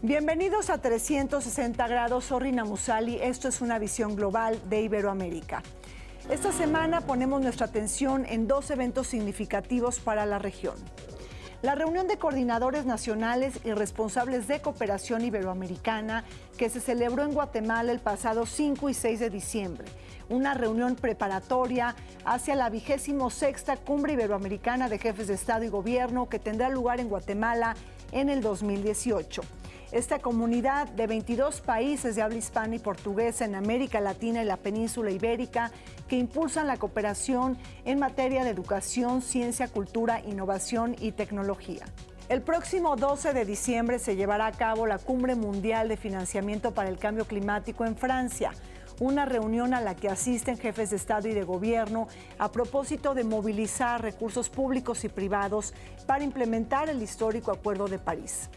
Bienvenidos a 360 grados, soy Rina Musali. Esto es una visión global de Iberoamérica. Esta semana ponemos nuestra atención en dos eventos significativos para la región. La reunión de coordinadores nacionales y responsables de cooperación iberoamericana que se celebró en Guatemala el pasado 5 y 6 de diciembre. Una reunión preparatoria hacia la 26ª Cumbre Iberoamericana de Jefes de Estado y Gobierno que tendrá lugar en Guatemala en el 2018. Esta comunidad de 22 países de habla hispana y portuguesa en América Latina y la península ibérica que impulsan la cooperación en materia de educación, ciencia, cultura, innovación y tecnología. El próximo 12 de diciembre se llevará a cabo la Cumbre Mundial de Financiamiento para el Cambio Climático en Francia, una reunión a la que asisten jefes de Estado y de Gobierno a propósito de movilizar recursos públicos y privados para implementar el histórico Acuerdo de París.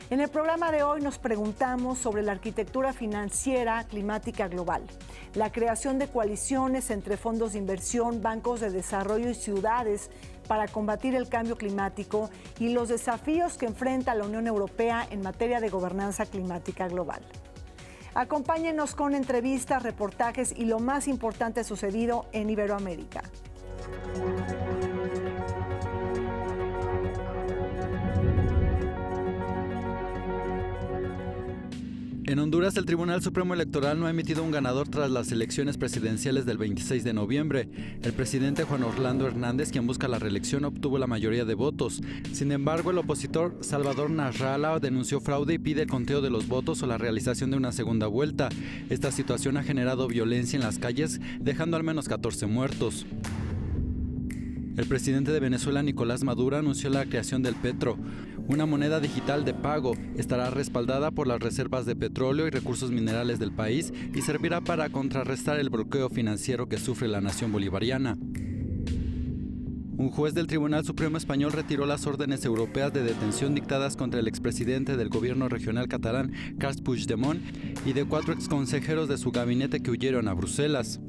En el programa de hoy nos preguntamos sobre la arquitectura financiera climática global, la creación de coaliciones entre fondos de inversión, bancos de desarrollo y ciudades para combatir el cambio climático y los desafíos que enfrenta la Unión Europea en materia de gobernanza climática global. Acompáñenos con entrevistas, reportajes y lo más importante sucedido en Iberoamérica. En Honduras, el Tribunal Supremo Electoral no ha emitido un ganador tras las elecciones presidenciales del 26 de noviembre. El presidente Juan Orlando Hernández, quien busca la reelección, obtuvo la mayoría de votos. Sin embargo, el opositor Salvador Nasralla denunció fraude y pide el conteo de los votos o la realización de una segunda vuelta. Esta situación ha generado violencia en las calles, dejando al menos 14 muertos. El presidente de Venezuela, Nicolás Maduro, anunció la creación del Petro, una moneda digital de pago. Estará respaldada por las reservas de petróleo y recursos minerales del país y servirá para contrarrestar el bloqueo financiero que sufre la nación bolivariana. Un juez del Tribunal Supremo Español retiró las órdenes europeas de detención dictadas contra el expresidente del gobierno regional catalán, Carles Puigdemont, y de 4 exconsejeros de su gabinete que huyeron a Bruselas.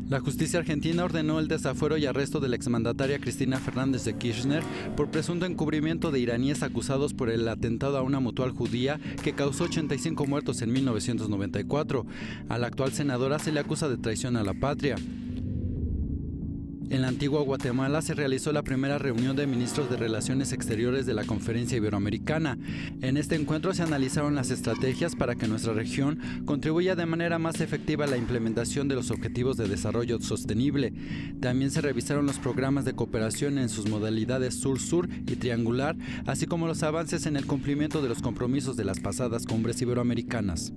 La justicia argentina ordenó el desafuero y arresto de la exmandataria Cristina Fernández de Kirchner por presunto encubrimiento de iraníes acusados por el atentado a una mutual judía que causó 85 muertos en 1994. A la actual senadora se le acusa de traición a la patria. En la antigua Guatemala se realizó la primera reunión de ministros de Relaciones Exteriores de la Conferencia Iberoamericana. En este encuentro se analizaron las estrategias para que nuestra región contribuya de manera más efectiva a la implementación de los Objetivos de Desarrollo Sostenible. También se revisaron los programas de cooperación en sus modalidades sur-sur y triangular, así como los avances en el cumplimiento de los compromisos de las pasadas cumbres iberoamericanas.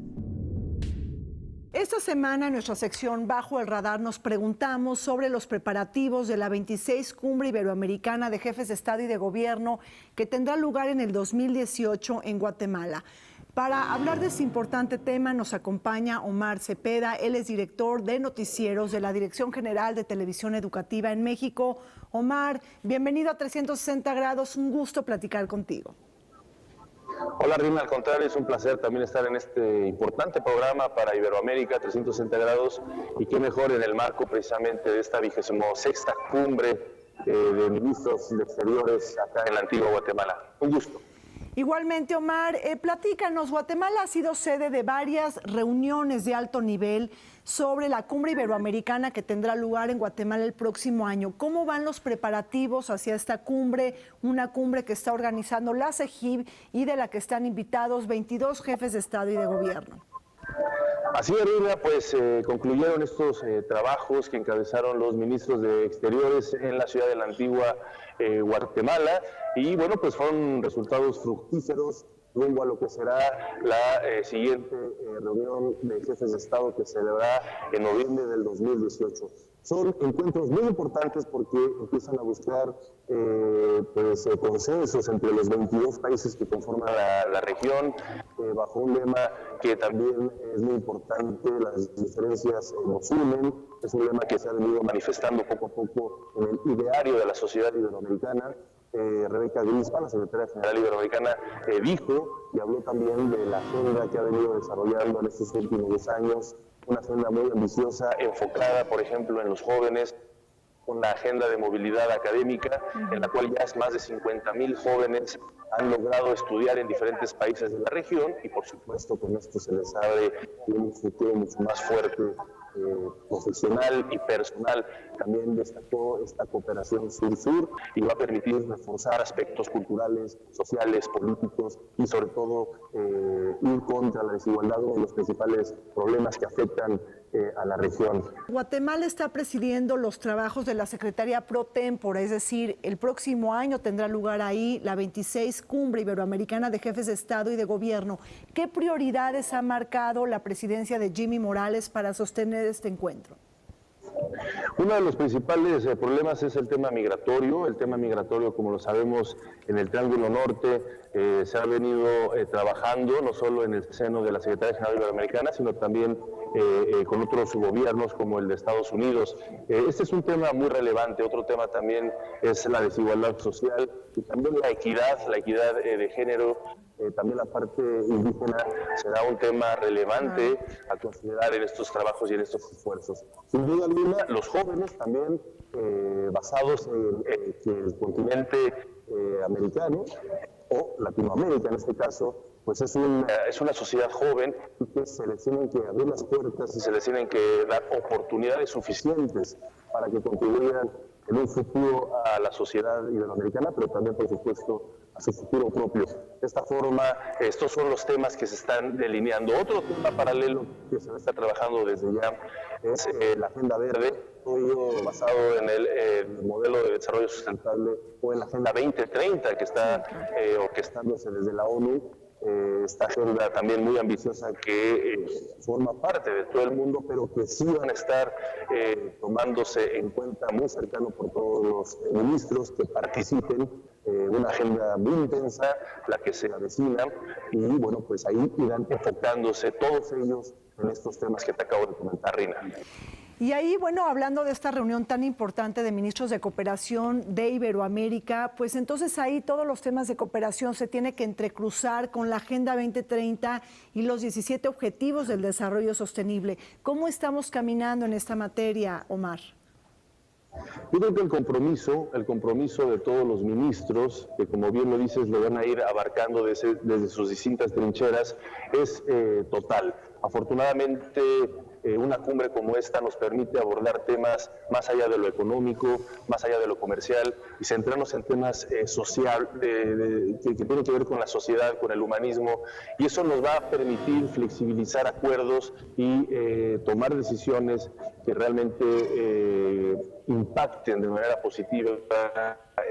Esta semana en nuestra sección Bajo el Radar nos preguntamos sobre los preparativos de la 26 Cumbre Iberoamericana de Jefes de Estado y de Gobierno que tendrá lugar en el 2018 en Guatemala. Para hablar de este importante tema nos acompaña Omar Cepeda. Él es director de noticieros de la Dirección General de Televisión Educativa en México. Omar, bienvenido a 360 grados, un gusto platicar contigo. Hola Rina, al contrario, es un placer también estar en este importante programa para Iberoamérica 360 grados y qué mejor en el marco precisamente de esta 26ª cumbre de ministros de exteriores acá en la antigua Guatemala. Un gusto. Igualmente, Omar, platícanos, Guatemala ha sido sede de varias reuniones de alto nivel sobre la Cumbre Iberoamericana que tendrá lugar en Guatemala el próximo año. ¿Cómo van los preparativos hacia esta cumbre? Una cumbre que está organizando la CEGIB y de la que están invitados 22 jefes de Estado y de Gobierno. Así es, Rina, pues concluyeron estos trabajos que encabezaron los ministros de Exteriores en la ciudad de la antigua Guatemala y bueno, pues fueron resultados fructíferos rumbo a lo que será la siguiente reunión de jefes de Estado que se celebrará en noviembre del 2018. Son encuentros muy importantes porque empiezan a buscar consensos entre los 22 países que conforman la región, bajo un lema que también es muy importante: las diferencias nos unen. Es un lema que se ha venido manifestando poco a poco en el ideario de la sociedad iberoamericana. Rebeca Grisman, la secretaria general iberoamericana, dijo y habló también de la agenda que ha venido desarrollando en estos últimos 10 años, una agenda muy ambiciosa, enfocada, por ejemplo, en los jóvenes, con la agenda de movilidad académica, en la cual ya más de 50,000 jóvenes han logrado estudiar en diferentes países de la región y por supuesto con esto se les abre un futuro mucho más fuerte, profesional y personal. También destacó esta cooperación sur-sur y va a permitir reforzar aspectos culturales, sociales, políticos y sobre todo ir contra la desigualdad, uno de los principales problemas que afectan a la región. Guatemala está presidiendo los trabajos de la Secretaría Pro Tempore, es decir, el próximo año tendrá lugar ahí la 26 Cumbre Iberoamericana de Jefes de Estado y de Gobierno. ¿Qué prioridades ha marcado la presidencia de Jimmy Morales para sostener este encuentro? Uno de los principales problemas es el tema migratorio. El tema migratorio, como lo sabemos, en el Triángulo Norte se ha venido trabajando no solo en el seno de la Secretaría General Iberoamericana, sino también con otros gobiernos como el de Estados Unidos. Este es un tema muy relevante. Otro tema también es la desigualdad social y también la equidad de género. También la parte indígena será un tema relevante a considerar en estos trabajos y en estos esfuerzos. Sin duda alguna, los jóvenes también, basados en que el continente americano, o Latinoamérica en este caso, pues es una sociedad joven y que se les tienen que abrir las puertas y se les tienen que dar oportunidades suficientes para que contribuyan en un futuro a la sociedad iberoamericana, pero también, por supuesto, a su futuro propio. De esta forma, estos son los temas que se están delineando. Otro tema paralelo que se va a estar trabajando desde ya es la Agenda Verde, todo basado en el modelo de desarrollo sustentable o en la Agenda 2030 que está orquestándose desde la ONU. Esta agenda también muy ambiciosa que forma parte de todo el mundo, pero que sí van a estar tomándose en cuenta muy cercano por todos los ministros que participen. Una agenda muy intensa, la que se avecina, y bueno, pues ahí irán enfocándose todos ellos en estos temas que te acabo de comentar, Rina. Y ahí, bueno, hablando de esta reunión tan importante de ministros de cooperación de Iberoamérica, pues entonces ahí todos los temas de cooperación se tienen que entrecruzar con la Agenda 2030 y los 17 Objetivos del Desarrollo Sostenible. ¿Cómo estamos caminando en esta materia, Omar? Yo creo que el compromiso de todos los ministros, que como bien lo dices, lo van a ir abarcando desde sus distintas trincheras, es total. Afortunadamente, una cumbre como esta nos permite abordar temas más allá de lo económico, más allá de lo comercial y centrarnos en temas social que tienen que ver con la sociedad, con el humanismo, y eso nos va a permitir flexibilizar acuerdos y tomar decisiones que realmente impacten de manera positiva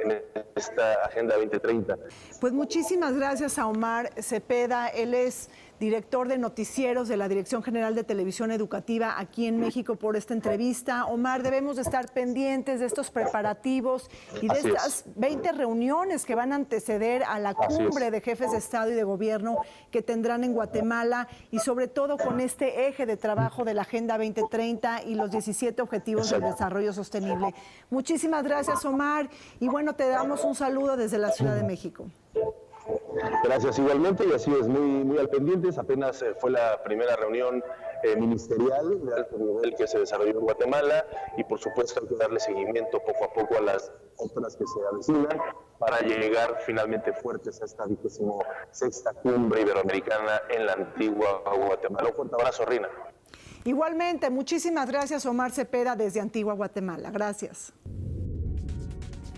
en esta Agenda 2030. Pues muchísimas gracias a Omar Cepeda. Él es director de noticieros de la Dirección General de Televisión Educativa aquí en México, por esta entrevista. Omar, debemos de estar pendientes de estos preparativos y de estas 20 reuniones que van a anteceder a la cumbre de jefes de Estado y de Gobierno que tendrán en Guatemala, y sobre todo con este eje de trabajo de la Agenda 2030 y los 17 Objetivos del Desarrollo Sostenible. Muchísimas gracias, Omar, y bueno, te damos un saludo desde la Ciudad de México. Gracias igualmente, y así es, muy al pendientes. Apenas fue la primera reunión ministerial de alto nivel que se desarrolló en Guatemala, y por supuesto hay que darle seguimiento poco a poco a las otras que se avecinan para llegar finalmente fuertes a esta 26ª Cumbre Iberoamericana en la Antigua Guatemala. Un fuerte abrazo, Rina. Igualmente, muchísimas gracias, Omar Cepeda, desde Antigua Guatemala. Gracias.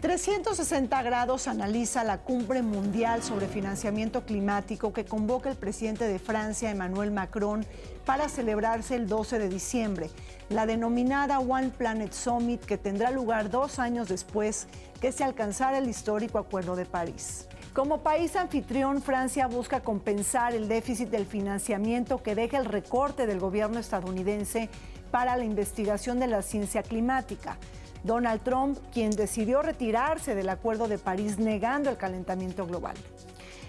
360 grados analiza la cumbre mundial sobre financiamiento climático que convoca el presidente de Francia, Emmanuel Macron, para celebrarse el 12 de diciembre, la denominada One Planet Summit, que tendrá lugar 2 años después que se alcanzara el histórico Acuerdo de París. Como país anfitrión, Francia busca compensar el déficit del financiamiento que deja el recorte del gobierno estadounidense para la investigación de la ciencia climática. Donald Trump, quien decidió retirarse del Acuerdo de París negando el calentamiento global.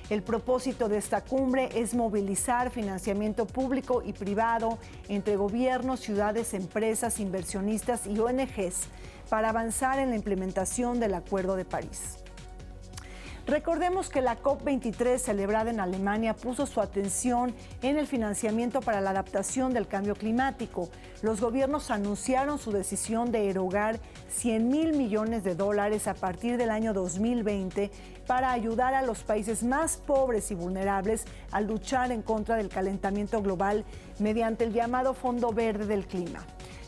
El propósito de esta cumbre es movilizar financiamiento público y privado entre gobiernos, ciudades, empresas, inversionistas y ONGs para avanzar en la implementación del Acuerdo de París. Recordemos que la COP23 celebrada en Alemania puso su atención en el financiamiento para la adaptación del cambio climático. Los gobiernos anunciaron su decisión de erogar $100,000 millones a partir del año 2020 para ayudar a los países más pobres y vulnerables a luchar en contra del calentamiento global mediante el llamado Fondo Verde del Clima.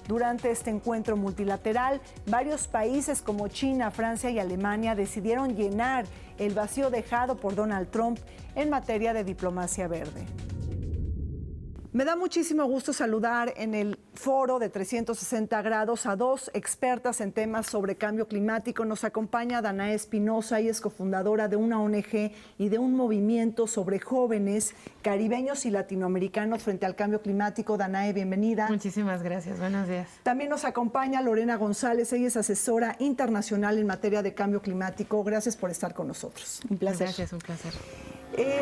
Durante este encuentro multilateral, varios países como China, Francia y Alemania decidieron llenar el vacío dejado por Donald Trump en materia de diplomacia verde. Me da muchísimo gusto saludar en el foro de 360 grados a dos expertas en temas sobre cambio climático. Nos acompaña Danae Espinosa, ella es cofundadora de una ONG y de un movimiento sobre jóvenes caribeños y latinoamericanos frente al cambio climático. Danae, bienvenida. Muchísimas gracias, buenos días. También nos acompaña Lorena González, ella es asesora internacional en materia de cambio climático. Gracias por estar con nosotros. Un placer. Gracias, un placer.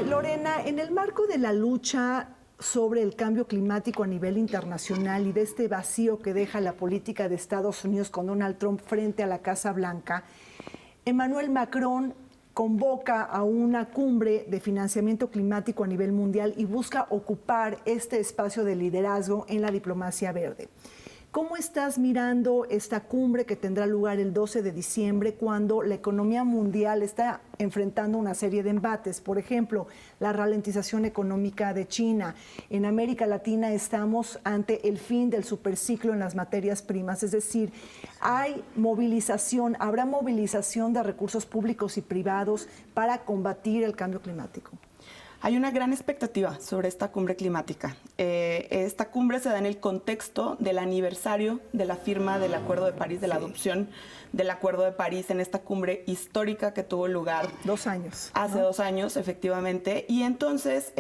Lorena, en el marco de la lucha sobre el cambio climático a nivel internacional y de este vacío que deja la política de Estados Unidos con Donald Trump frente a la Casa Blanca, Emmanuel Macron convoca a una cumbre de financiamiento climático a nivel mundial y busca ocupar este espacio de liderazgo en la diplomacia verde. ¿Cómo estás mirando esta cumbre que tendrá lugar el 12 de diciembre cuando la economía mundial está enfrentando una serie de embates? Por ejemplo, la ralentización económica de China. En América Latina estamos ante el fin del superciclo en las materias primas, es decir, hay movilización, habrá movilización de recursos públicos y privados para combatir el cambio climático. Hay una gran expectativa sobre esta cumbre climática. Esta cumbre se da en el contexto del aniversario de la firma del Acuerdo de París, de la adopción del Acuerdo de París, en esta cumbre histórica que tuvo lugar 2 años. Hace 2 años, efectivamente. Y entonces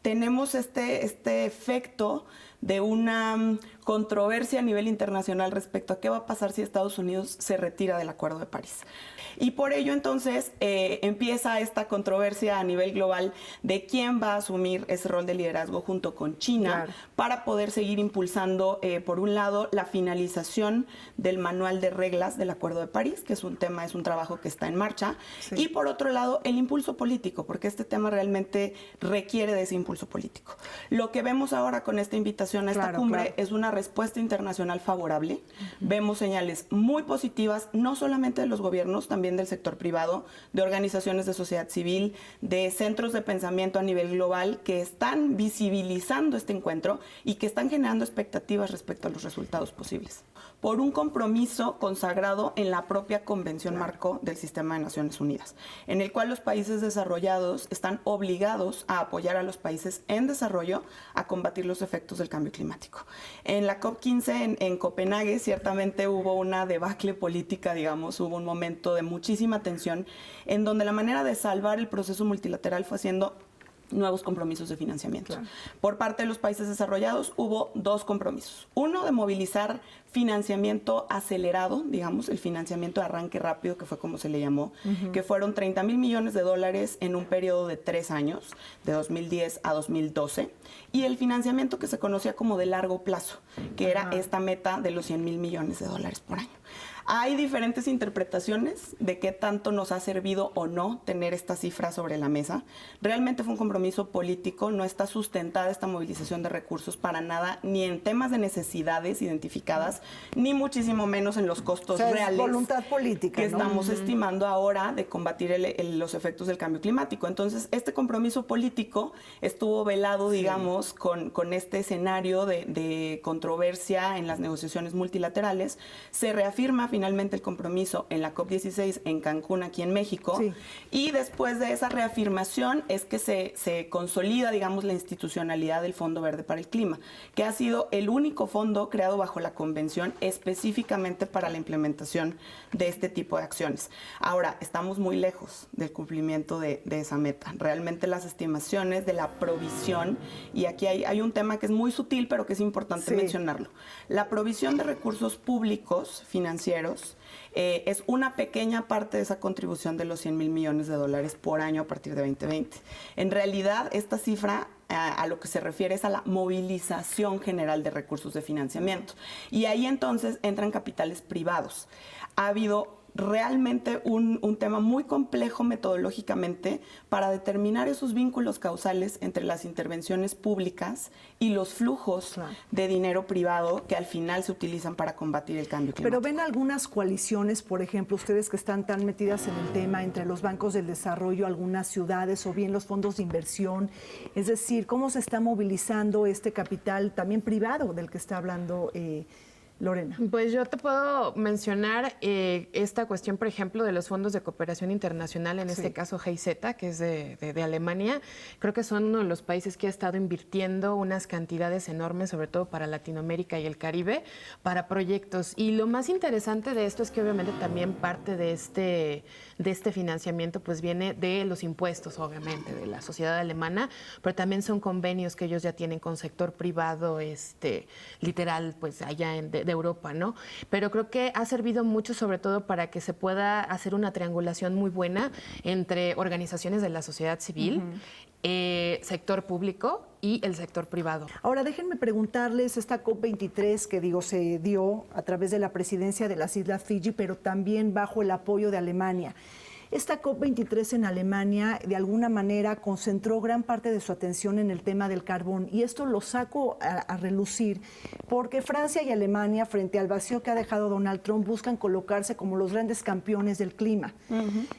tenemos este efecto de una controversia a nivel internacional respecto a qué va a pasar si Estados Unidos se retira del Acuerdo de París. Y por ello entonces empieza esta controversia a nivel global de quién va a asumir ese rol de liderazgo junto con China, para poder seguir impulsando, por un lado, la finalización del manual de reglas del Acuerdo de París, que es un trabajo que está en marcha, y por otro lado, el impulso político, porque este tema realmente requiere de ese impulso político. Lo que vemos ahora con esta invitación a esta cumbre es una respuesta internacional favorable. Vemos señales muy positivas, no solamente de los gobiernos, también del sector privado, de organizaciones de sociedad civil, de centros de pensamiento a nivel global que están visibilizando este encuentro y que están generando expectativas respecto a los resultados posibles, por un compromiso consagrado en la propia Convención Marco del Sistema de Naciones Unidas, en el cual los países desarrollados están obligados a apoyar a los países en desarrollo a combatir los efectos del cambio climático. En la COP15 en Copenhague ciertamente hubo una debacle política, digamos, hubo un momento de muchísima tensión en donde la manera de salvar el proceso multilateral fue haciendo nuevos compromisos de financiamiento. Por parte de los países desarrollados hubo 2 compromisos. Uno, de movilizar financiamiento acelerado, digamos, el financiamiento de arranque rápido, que fue como se le llamó, que fueron $30,000 millones en un periodo de 3 años, de 2010 a 2012, y el financiamiento que se conocía como de largo plazo, que era esta meta de los $100,000 millones por año. Hay diferentes interpretaciones de qué tanto nos ha servido o no tener esta cifra sobre la mesa. Realmente fue un compromiso político, no está sustentada esta movilización de recursos para nada, ni en temas de necesidades identificadas, ni muchísimo menos en los costos reales. Es voluntad política, que estamos estimando ahora de combatir los efectos del cambio climático. Entonces, este compromiso político estuvo velado, digamos, con este escenario de controversia en las negociaciones multilaterales. Se reafirma finalmente el compromiso en la COP16 en Cancún, aquí en México, y después de esa reafirmación es que se consolida, digamos, la institucionalidad del Fondo Verde para el Clima, que ha sido el único fondo creado bajo la Convención específicamente para la implementación de este tipo de acciones. Ahora, estamos muy lejos del cumplimiento de esa meta. Realmente las estimaciones de la provisión, y aquí hay un tema que es muy sutil, pero que es importante mencionarlo. La provisión de recursos públicos financieros es una pequeña parte de esa contribución de los $100,000 millones por año a partir de 2020. En realidad, esta cifra a lo que se refiere es a la movilización general de recursos de financiamiento. Y ahí entonces entran capitales privados. Ha habido realmente un tema muy complejo metodológicamente para determinar esos vínculos causales entre las intervenciones públicas y los flujos de dinero privado que al final se utilizan para combatir el cambio climático. Pero ven algunas coaliciones, por ejemplo, ustedes que están tan metidas en el tema, entre los bancos del desarrollo, algunas ciudades o bien los fondos de inversión, es decir, ¿cómo se está movilizando este capital también privado del que está hablando Lorena? Pues yo te puedo mencionar esta cuestión, por ejemplo, de los fondos de cooperación internacional, en este caso GIZ, que es de Alemania. Creo que son uno de los países que ha estado invirtiendo unas cantidades enormes, sobre todo para Latinoamérica y el Caribe, para proyectos. Y lo más interesante de esto es que obviamente también parte de este financiamiento pues viene de los impuestos, obviamente, de la sociedad alemana, pero también son convenios que ellos ya tienen con sector privado, literal, pues allá de Europa, ¿no? Pero creo que ha servido mucho sobre todo para que se pueda hacer una triangulación muy buena entre organizaciones de la sociedad civil, sector público y el sector privado. Ahora, déjenme preguntarles, esta COP23 que se dio a través de la presidencia de las Islas Fiji, pero también bajo el apoyo de Alemania. Esta COP23 en Alemania, de alguna manera, concentró gran parte de su atención en el tema del carbón. Y esto lo saco a relucir porque Francia y Alemania, frente al vacío que ha dejado Donald Trump, buscan colocarse como los grandes campeones del clima.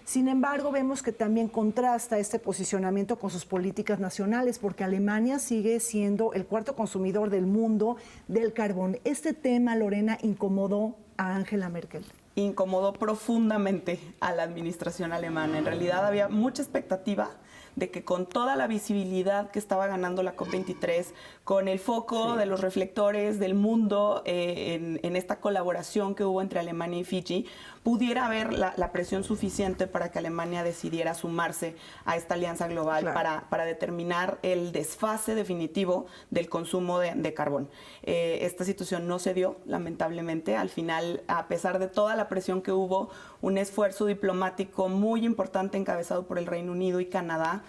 Sin embargo, vemos que también contrasta este posicionamiento con sus políticas nacionales, porque Alemania sigue siendo el cuarto consumidor del mundo del carbón. Este tema, Lorena, incomodó a Angela Merkel. Incomodó profundamente a la administración alemana. En realidad había mucha expectativa de que con toda la visibilidad que estaba ganando la COP23, con el foco de los reflectores del mundo en esta colaboración que hubo entre Alemania y Fiji, pudiera haber la presión suficiente para que Alemania decidiera sumarse a esta alianza global para determinar el desfase definitivo del consumo de carbón. Esta situación no se dio, lamentablemente. Al final, a pesar de toda la presión que hubo, un esfuerzo diplomático muy importante encabezado por el Reino Unido y Canadá,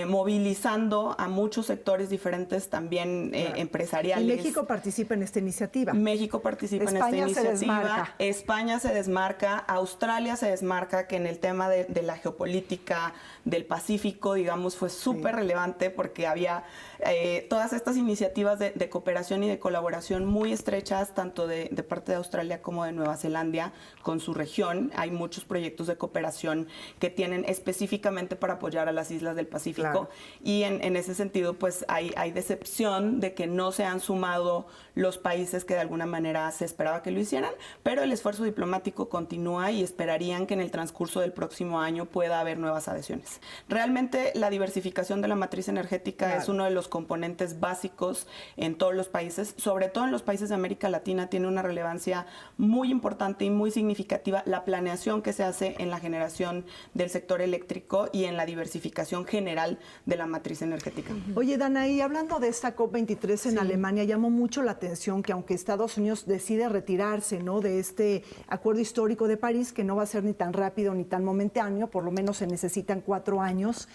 movilizando a muchos sectores diferentes también empresariales. Y México participa en esta iniciativa. México participa en esta iniciativa. España se desmarca. Australia se desmarca, que en el tema de la geopolítica del Pacífico, digamos, fue súper relevante porque había todas estas iniciativas de cooperación y de colaboración muy estrechas, tanto de parte de Australia como de Nueva Zelanda, con su región. Hay muchos proyectos de cooperación que tienen específicamente para apoyar a las islas del Pacífico. Y en ese sentido, pues hay decepción de que no se han sumado los países que de alguna manera se esperaba que lo hicieran, pero el esfuerzo diplomático continúa y esperarían que en el transcurso del próximo año pueda haber nuevas adhesiones. Realmente la diversificación de la matriz energética es uno de los componentes básicos en todos los países, sobre todo en los países de América Latina tiene una relevancia muy importante y muy significativa la planeación que se hace en la generación del sector eléctrico y en la diversificación general de la matriz energética. Oye, Danaí, hablando de esta COP23 en Alemania, llamó mucho la atención que aunque Estados Unidos decide retirarse, ¿no?, de este acuerdo histórico de París, que no va a ser ni tan rápido ni tan momentáneo, por lo menos se necesitan 4 años,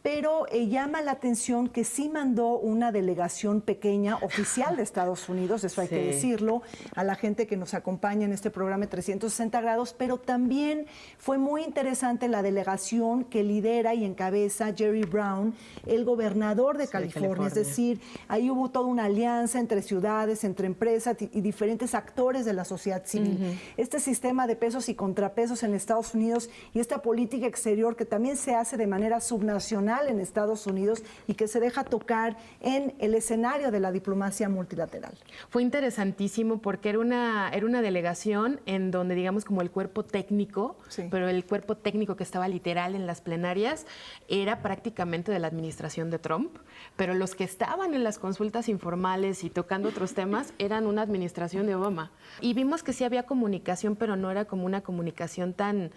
pero llama la atención que sí mandó una delegación pequeña oficial de Estados Unidos, eso hay que decirlo, a la gente que nos acompaña en este programa de 360 grados, pero también fue muy interesante la delegación que lidera y encabeza Jerry Brown, el gobernador de California. Es decir, ahí hubo toda una alianza entre ciudades, entre empresas y diferentes actores de la sociedad civil. Este sistema de pesos y contrapesos en Estados Unidos y esta política exterior que también se hace de manera subnacional en Estados Unidos y que se deja tocar en el escenario de la diplomacia multilateral. Fue interesantísimo porque era una delegación en donde, digamos, como el cuerpo técnico, pero el cuerpo técnico que estaba literal en las plenarias era prácticamente de la administración de Trump, pero los que estaban en las consultas informales y tocando otros temas eran una administración de Obama. Y vimos que sí había comunicación, pero no era como una comunicación tan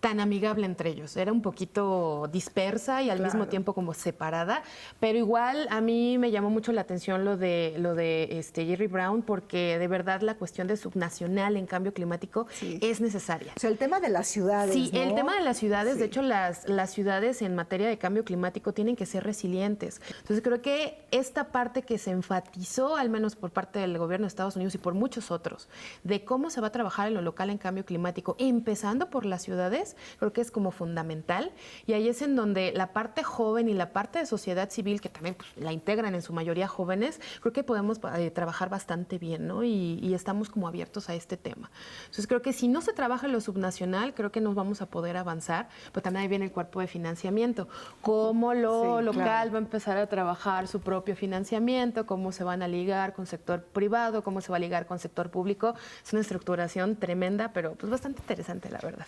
tan amigable entre ellos. Era un poquito dispersa y al mismo tiempo como separada, pero igual a mí me llamó mucho la atención lo de Jerry Brown, porque de verdad la cuestión de subnacional en cambio climático es necesaria. O sea, el tema de las ciudades, Sí, ¿no? el tema de las ciudades, de hecho las ciudades en materia de cambio climático tienen que ser resilientes. Entonces creo que esta parte que se enfatizó, al menos por parte del gobierno de Estados Unidos y por muchos otros, de cómo se va a trabajar en lo local en cambio climático, empezando por las ciudades, creo que es como fundamental, y ahí es en donde la parte joven y la parte de sociedad civil, que también pues, la integran en su mayoría jóvenes, creo que podemos trabajar bastante bien, ¿no? Y estamos como abiertos a este tema. Entonces creo que si no se trabaja en lo subnacional, creo que nos vamos a poder avanzar, pero también ahí viene el cuerpo de financiamiento, cómo lo local va a empezar a trabajar su propio financiamiento, cómo se van a ligar con sector privado, cómo se va a ligar con sector público. Es una estructuración tremenda, pero pues bastante interesante, la verdad.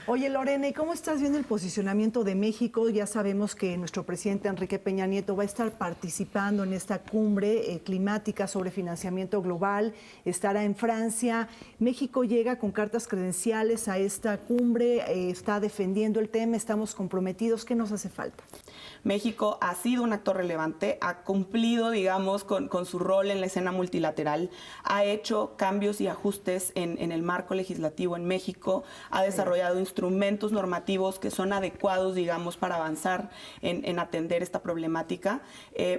Oye, Lorena, ¿y cómo estás viendo el posicionamiento de México? Ya sabemos que nuestro presidente Enrique Peña Nieto va a estar participando en esta cumbre climática sobre financiamiento global, estará en Francia. México llega con cartas credenciales a esta cumbre, está defendiendo el tema, estamos comprometidos. ¿Qué nos hace falta? México ha sido un actor relevante, ha cumplido, digamos, con su rol en la escena multilateral, ha hecho cambios y ajustes en el marco legislativo en México, ha desarrollado instrumentos normativos que son adecuados, digamos, para avanzar en atender esta problemática,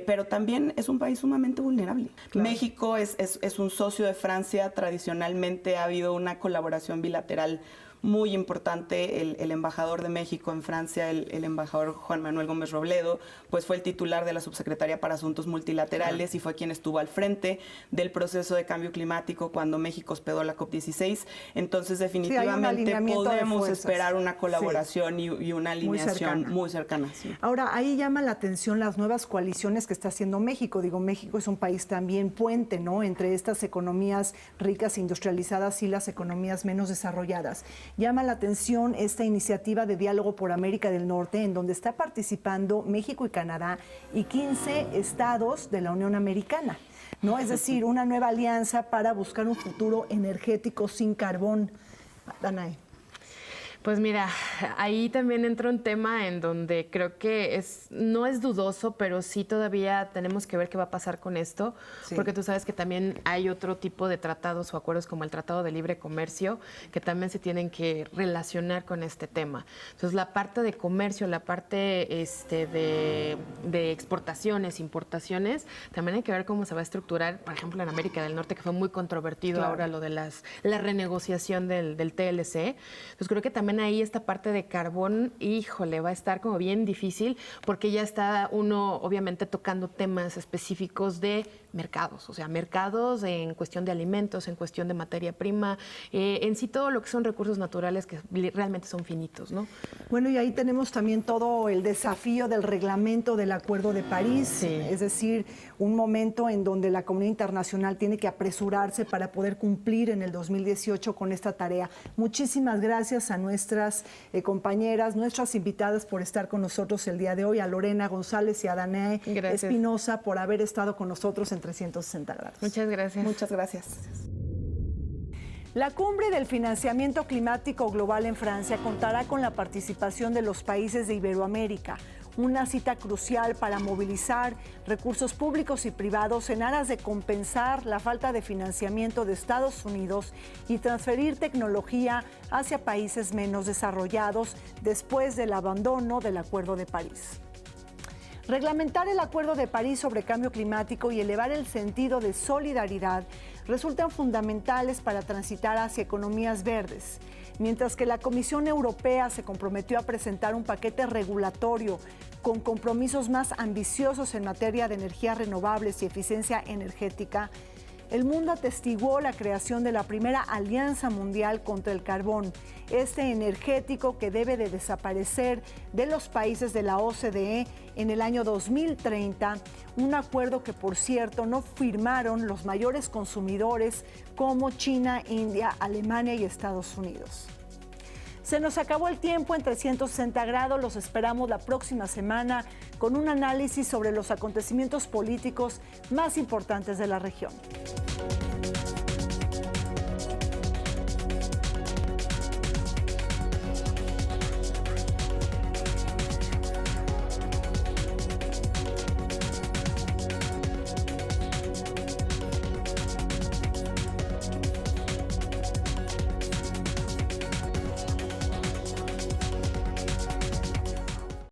pero también es un país sumamente vulnerable. Claro. México es un socio de Francia, tradicionalmente ha habido una colaboración bilateral muy importante. El embajador de México en Francia, el embajador Juan Manuel Gómez Robledo, pues fue el titular de la Subsecretaría para Asuntos Multilaterales y fue quien estuvo al frente del proceso de cambio climático cuando México hospedó la COP16. Entonces, definitivamente podemos esperar una colaboración y una alineación muy cercana. Sí. Ahora, ahí llama la atención las nuevas coaliciones que está haciendo México. Digo, México es un país también puente, ¿no?, entre estas economías ricas, industrializadas y las economías menos desarrolladas. Llama la atención esta iniciativa de diálogo por América del Norte, en donde está participando México y Canadá y 15 estados de la Unión Americana, ¿no? Es decir, una nueva alianza para buscar un futuro energético sin carbón. Danae. Pues mira, ahí también entra un tema en donde creo que no es dudoso, pero sí todavía tenemos que ver qué va a pasar con esto, porque tú sabes que también hay otro tipo de tratados o acuerdos como el Tratado de Libre Comercio que también se tienen que relacionar con este tema. Entonces, la parte de comercio, la parte de exportaciones, importaciones, también hay que ver cómo se va a estructurar, por ejemplo, en América del Norte, que fue muy controvertido ahora lo de la renegociación del TLC. Entonces, creo que también ahí esta parte de carbón, híjole, va a estar como bien difícil porque ya está uno obviamente tocando temas específicos de mercados, o sea, mercados en cuestión de alimentos, en cuestión de materia prima, en sí todo lo que son recursos naturales que realmente son finitos, ¿no? Bueno, y ahí tenemos también todo el desafío del reglamento del Acuerdo de París, es decir, un momento en donde la comunidad internacional tiene que apresurarse para poder cumplir en el 2018 con esta tarea. Muchísimas gracias a nuestras compañeras, nuestras invitadas por estar con nosotros el día de hoy, a Lorena González y a Danae Espinosa por haber estado con nosotros en 360 grados. Muchas gracias. Muchas gracias. La cumbre del financiamiento climático global en Francia contará con la participación de los países de Iberoamérica, una cita crucial para movilizar recursos públicos y privados en aras de compensar la falta de financiamiento de Estados Unidos y transferir tecnología hacia países menos desarrollados después del abandono del Acuerdo de París. Reglamentar el Acuerdo de París sobre cambio climático y elevar el sentido de solidaridad resultan fundamentales para transitar hacia economías verdes. Mientras que la Comisión Europea se comprometió a presentar un paquete regulatorio con compromisos más ambiciosos en materia de energías renovables y eficiencia energética, el mundo atestiguó la creación de la primera alianza mundial contra el carbón, energético que debe de desaparecer de los países de la OCDE en el año 2030, un acuerdo que, por cierto, no firmaron los mayores consumidores como China, India, Alemania y Estados Unidos. Se nos acabó el tiempo en 360 grados, los esperamos la próxima semana con un análisis sobre los acontecimientos políticos más importantes de la región.